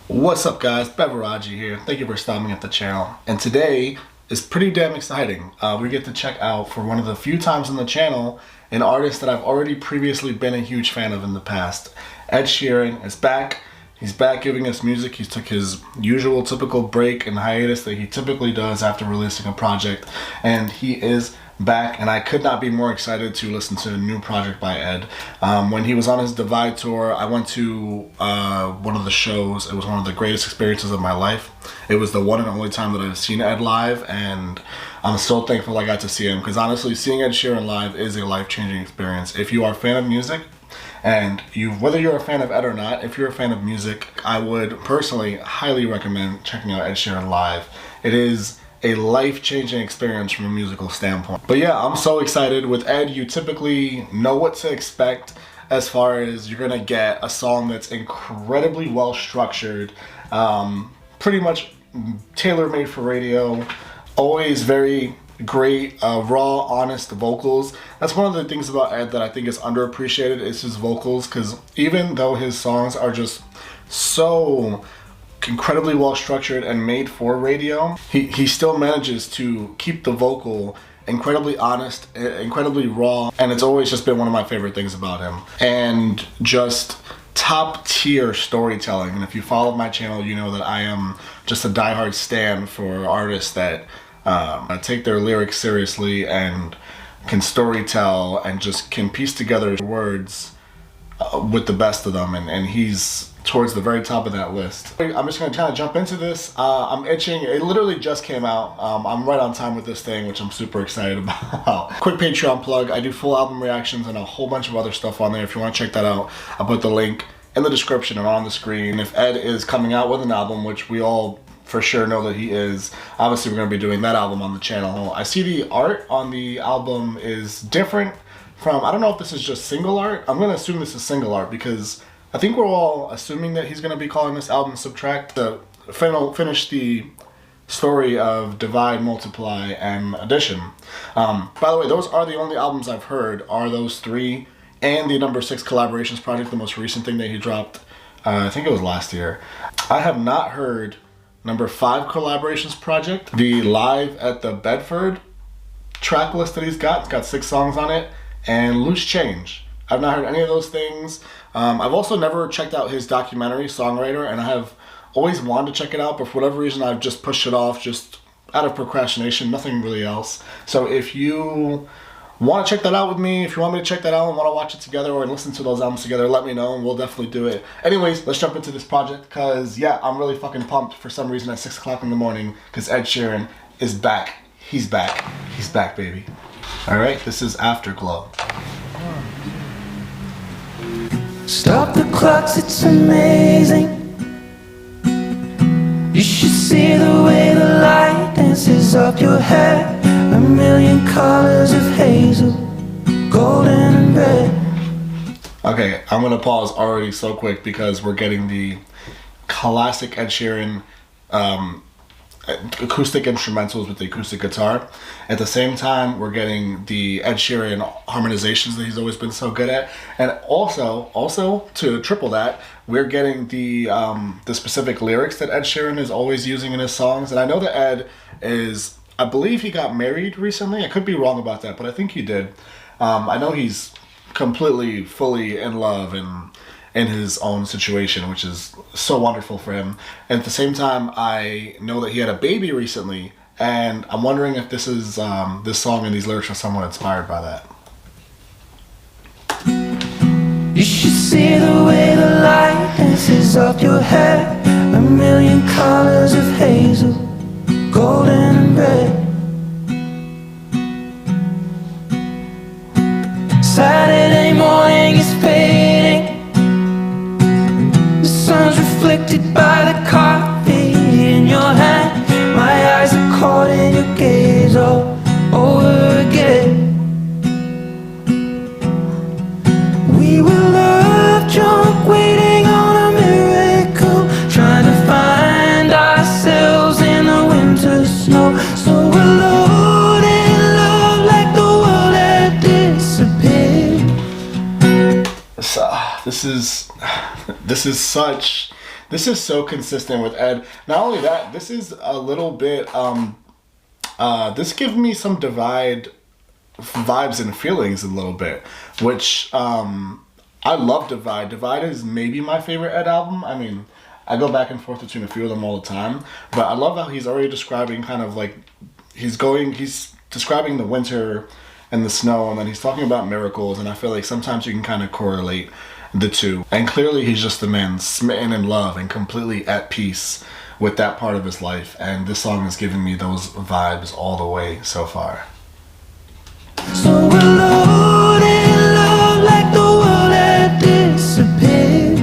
What's up guys, Beveragy here. Thank you for stopping at the channel. And today is pretty damn exciting. We get to check out, for one of the few times on the channel, an artist that I've already previously been a huge fan of in the past. Ed Sheeran is back. He's back giving us music. He took his usual typical break and hiatus that he typically does after releasing a project. And he is back, and I could not be more excited to listen to a new project by Ed. When he was on his Divide tour, I went to one of the shows. It was one of the greatest experiences of my life. It was the one and only time that I've seen Ed live, and I'm so thankful I got to see him, because honestly, seeing Ed Sheeran live is a life-changing experience. If you are a fan of music, and whether you're a fan of Ed or not, if you're a fan of music, I would personally highly recommend checking out Ed Sheeran live. It is a life-changing experience from a musical standpoint. But yeah, I'm so excited. With Ed, you typically know what to expect as far as you're gonna get a song that's incredibly well structured, pretty much tailor-made for radio, always very great, raw, honest vocals. That's one of the things about Ed that I think is underappreciated, is his vocals, because even though his songs are just so incredibly well structured and made for radio, he still manages to keep the vocal incredibly honest, incredibly raw, and it's always just been one of my favorite things about him. And just top tier storytelling. And if you follow my channel, you know that I am just a diehard stan for artists that take their lyrics seriously and can storytell and just can piece together words with the best of them, and he's towards the very top of that list. I'm just gonna kind of jump into this. I'm itching. It literally just came out. I'm right on time with this thing, which I'm super excited about. Quick Patreon plug. I do full album reactions and a whole bunch of other stuff on there. If you want to check that out, I'll put the link in the description and on the screen. If Ed is coming out with an album, which we all for sure know that he is, obviously we're gonna be doing that album on the channel. I see the art on the album is different from, I don't know if this is just single art. I'm gonna assume this is single art, because I think we're all assuming that he's gonna be calling this album Subtract, to finish the story of Divide, Multiply, and Addition. By the way, those are the only albums I've heard, are those three, and the number 6 collaborations project, the most recent thing that he dropped, I think it was last year. I have not heard number 5 collaborations project, the Live at the Bedford track list that he's got. It's got 6 songs on it, and Loose Change. I've not heard any of those things. I've also never checked out his documentary, Songwriter, and I have always wanted to check it out, but for whatever reason I've just pushed it off, just out of procrastination, nothing really else. So if you want to check that out with me, if you want me to check that out and want to watch it together or listen to those albums together, let me know and we'll definitely do it. Anyways, let's jump into this project, because yeah, I'm really fucking pumped for some reason at 6 o'clock in the morning, because Ed Sheeran is back. He's back. He's back, baby. Alright, this is Afterglow. Stop the clocks, it's amazing. You should see the way the light dances up your hair. A million colors of hazel, golden and red. Okay, I'm gonna pause already so quick, because we're getting the classic Ed Sheeran acoustic instrumentals with the acoustic guitar. At the same time, we're getting the Ed Sheeran harmonizations that he's always been so good at, and also to triple that, we're getting the specific lyrics that Ed Sheeran is always using in his songs. And I know that Ed is, I believe he got married recently. I could be wrong about that, but I think he did. I know he's completely, fully in love and in his own situation, which is so wonderful for him. And at the same time, I know that he had a baby recently, and I'm wondering if this is this song and these lyrics are somewhat inspired by that. You should see the way the light dances up your hair. A million colors of hazel, golden and red. Saturday morning is fading. The sun's reflected by the coffee in your hand. My eyes are caught in your gaze all over again. We were love drunk, waiting on a miracle, trying to find ourselves in the winter snow. So we're loaded in love like the world had disappeared. So, this is such This is so consistent with Ed. Not only that, this is a little bit this gives me some Divide vibes and feelings a little bit, which I love Divide. Divide is maybe my favorite Ed album. I mean, I go back and forth between a few of them all the time, but I love how he's already describing kind of like he's describing the winter and the snow, and then he's talking about miracles, and I feel like sometimes you can kind of correlate the two. And clearly he's just a man smitten in love and completely at peace with that part of his life, and this song is giving me those vibes all the way so far. So we're alone in love like the world had disappeared.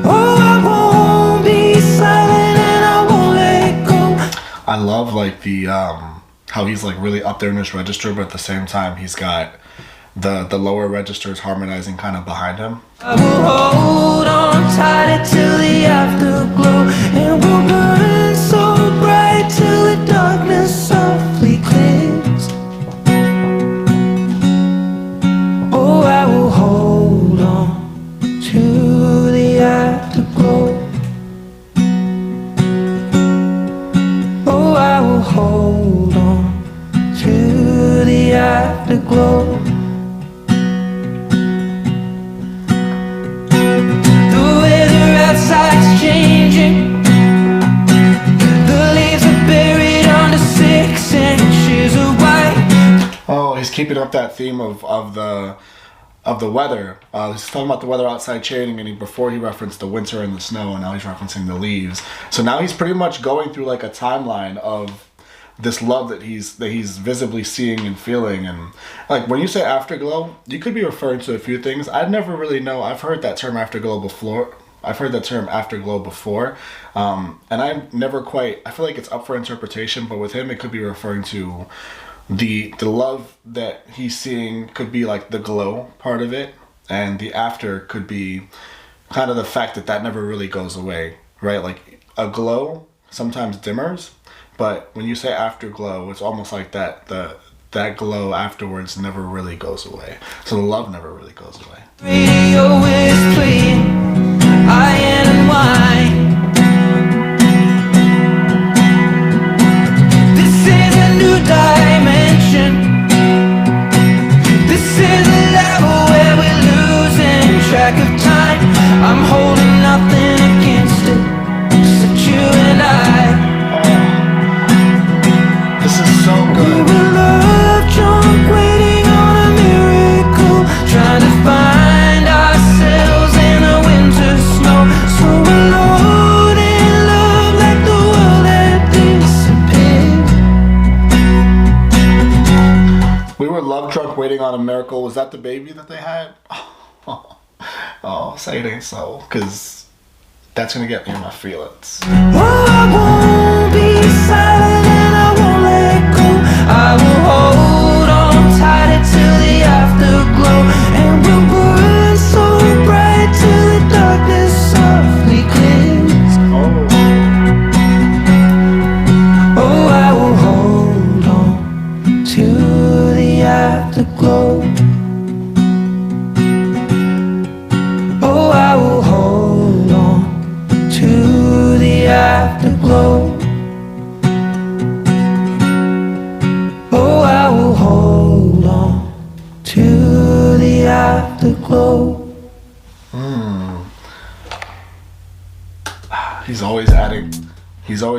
Oh, I won't be silent and I won't let go. I love like the how he's like really up there in his register, but at the same time he's got the lower registers harmonizing kind of behind him. I will hold on tight till the afterglow, and we'll burn so bright till the darkness softly clears. Oh, I will hold on to the afterglow. Oh, I will hold on to the afterglow. Outside's changing. The leaves are buried under 6 inches of white. Oh, he's keeping up that theme of the weather. He's talking about the weather outside changing, and before he referenced the winter and the snow, and now he's referencing the leaves. So now he's pretty much going through like a timeline of this love that he's visibly seeing and feeling. And like when you say afterglow, you could be referring to a few things. I'd never really know. I've heard that term afterglow before. And I never quite, I feel like it's up for interpretation, but with him it could be referring to the love that he's seeing, could be like the glow part of it, and the after could be kind of the fact that never really goes away, right? Like a glow sometimes dimmers, but when you say afterglow, it's almost like that glow afterwards never really goes away. So the love never really goes away. Radio is playing iron and wine. This is a new dimension. This is a level where we're losing track of time. I'm holding nothing against it except you and I. This is so good. We were love drunk, waiting on a miracle, trying to find ourselves in the winter snow. So alone in love like the world had disappeared. We were love drunk waiting on a miracle. Was that the baby that they had? Oh, say it ain't so, because that's going to get me in my feelings. Oh, I won't be silent and I won't let go. I will hold on tight till the afterglow, and we'll burn so bright till the darkness softly clears. Oh, I will hold on to the afterglow. Oh, I will hold on to the afterglow. Oh, I will hold on to the afterglow. He's always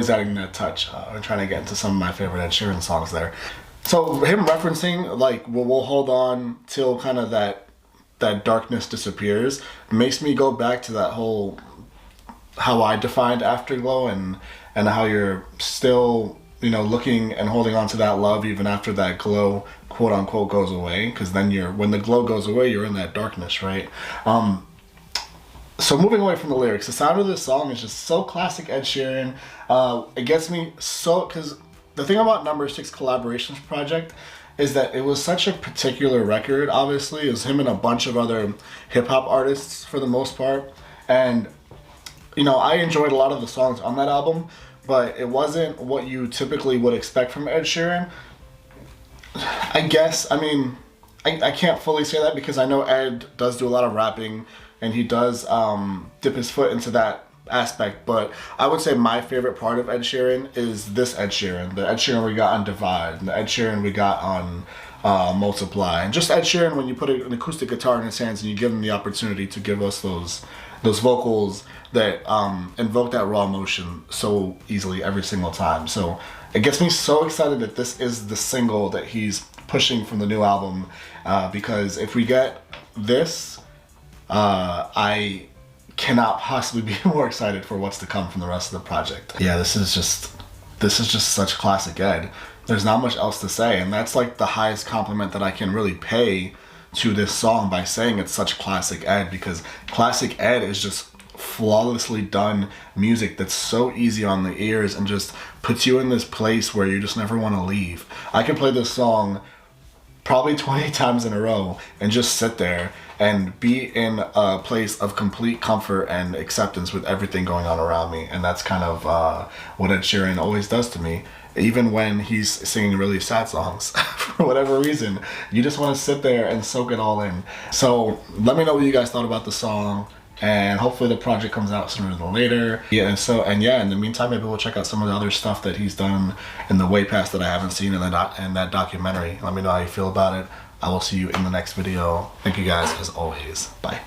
adding that touch. I'm trying to get into some of my favorite Ed Sheeran songs there. So him referencing like we'll hold on till kind of that darkness disappears makes me go back to that whole how I defined afterglow, and how you're still, you know, looking and holding on to that love even after that glow quote unquote goes away, because then when the glow goes away, you're in that darkness, right? So moving away from the lyrics, the sound of this song is just so classic Ed Sheeran. It gets me so, because the thing about Number 6 Collaborations project is that it was such a particular record. Obviously, it was him and a bunch of other hip-hop artists for the most part, and you know, I enjoyed a lot of the songs on that album, but it wasn't what you typically would expect from Ed Sheeran. I guess, I mean, I can't fully say that because I know Ed does do a lot of rapping and he does dip his foot into that aspect, but I would say my favorite part of Ed Sheeran is this Ed Sheeran, the Ed Sheeran we got on Divide, and the Ed Sheeran we got on Multiply, and just Ed Sheeran when you put an acoustic guitar in his hands and you give him the opportunity to give us those vocals that invoke that raw emotion so easily every single time. So it gets me so excited that this is the single that he's pushing from the new album, because if we get this, I cannot possibly be more excited for what's to come from the rest of the project. Yeah, this is just such classic Ed. There's not much else to say, and that's like the highest compliment that I can really pay to this song, by saying it's such classic Ed, because classic Ed is just flawlessly done music that's so easy on the ears and just puts you in this place where you just never want to leave. I can play this song probably 20 times in a row and just sit there and be in a place of complete comfort and acceptance with everything going on around me. And that's kind of what Ed Sheeran always does to me. Even when he's singing really sad songs, for whatever reason, you just want to sit there and soak it all in. So let me know what you guys thought about the song, and hopefully the project comes out sooner than later. Yeah, in the meantime, maybe we'll check out some of the other stuff that he's done in the way past that I haven't seen in that documentary. Let me know how you feel about it. I will see you in the next video. Thank you guys as always. Bye.